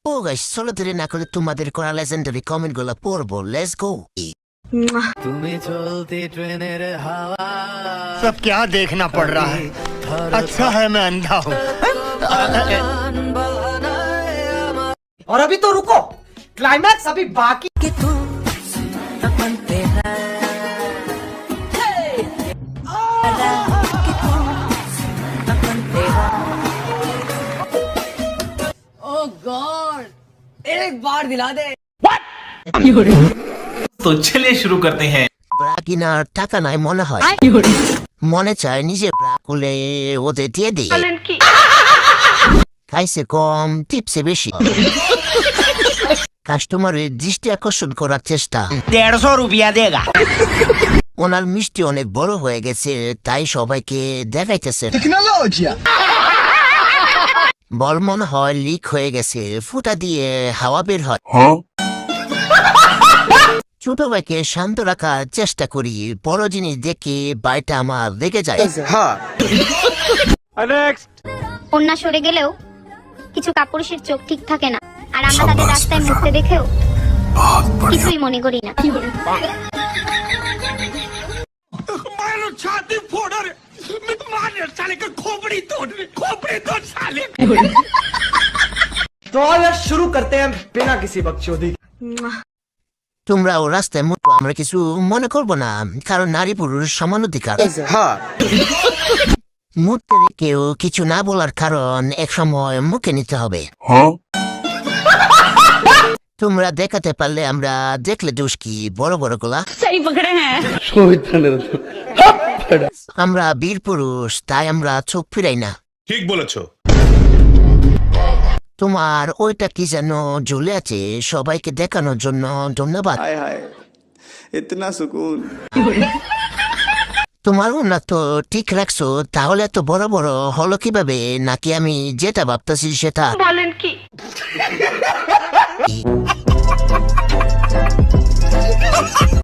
ও guys, চলো দেরি না করে তোমাদের করা লেজেন্ডারি কমেন্ট গুলো পড়বো। Let's go. तुम्हें चलती ट्रेनेर हवा सब क्या देखना पड़ रहा है। अच्छा है मैं अंधा हूँ। और अभी तो रुको, क्लाइमैक्स अभी बाकी। ओह गॉड, एक बार दिला दे। तो चलिए शुरू करते हैं। ব্রা কিনার টাকা নাই মনে হয়, মনে চায় নিজে ব্রা খুলে ওদের দিয়ে দিই। খাইছে কম, টিপসে বেশি, কাস্টমারের দৃষ্টি আকর্ষণ করার চেষ্টা। 150 रुपया देगा। ওনার মিষ্টি অনেক বড় হয়ে গেছে, তাই সবাইকে দেখাইতেছে। বল মনে হয় লিক হয়ে গেছে, ফুটা দিয়ে হাওয়া বের হয়। ছোট ভাইকে শান্ত রাখার চেষ্টা করি, বড় জিনিস দেখে বাড়িটা আমার লেগে যায়। কন্যা সরে গেলেও কিছু কাপুরুষের চোখ ঠিক থাকে না, আর আমরা তাদের রাস্তায় মুখতে দেখেও কিছুই মনে করি না। तो यार शुरू करते हैं बिना किसी बकचोदी। তোমরাও রাস্তায় মুখ, আমরা কিছু মনে করবো না, কারণ নারী পুরুষ সমান অধিকার। মুখতে কেউ কিছু না বলার কারণ এক সময় মুখে নিতে হবে। তোমরা দেখাতে পারলে আমরা দেখলে দোষ কি, বড় বড় গোলা। सही पकड़े हैं। আমরা বীর পুরুষ, তাই আমরা চোখ ফিরাই না। ঠিক বলেছো। তোমার ওইটা কি যেন ঝুলে আছে, সবাইকে দেখানোর জন্য ধন্যবাদ। हाय हाय इतना सुकून। তোমার না তো ঠিক রাখছো, তাহলে তো বড় বড় হলো কিভাবে? নাকি আমি যেটা ভাবতেছি সেটা? বলেন কি?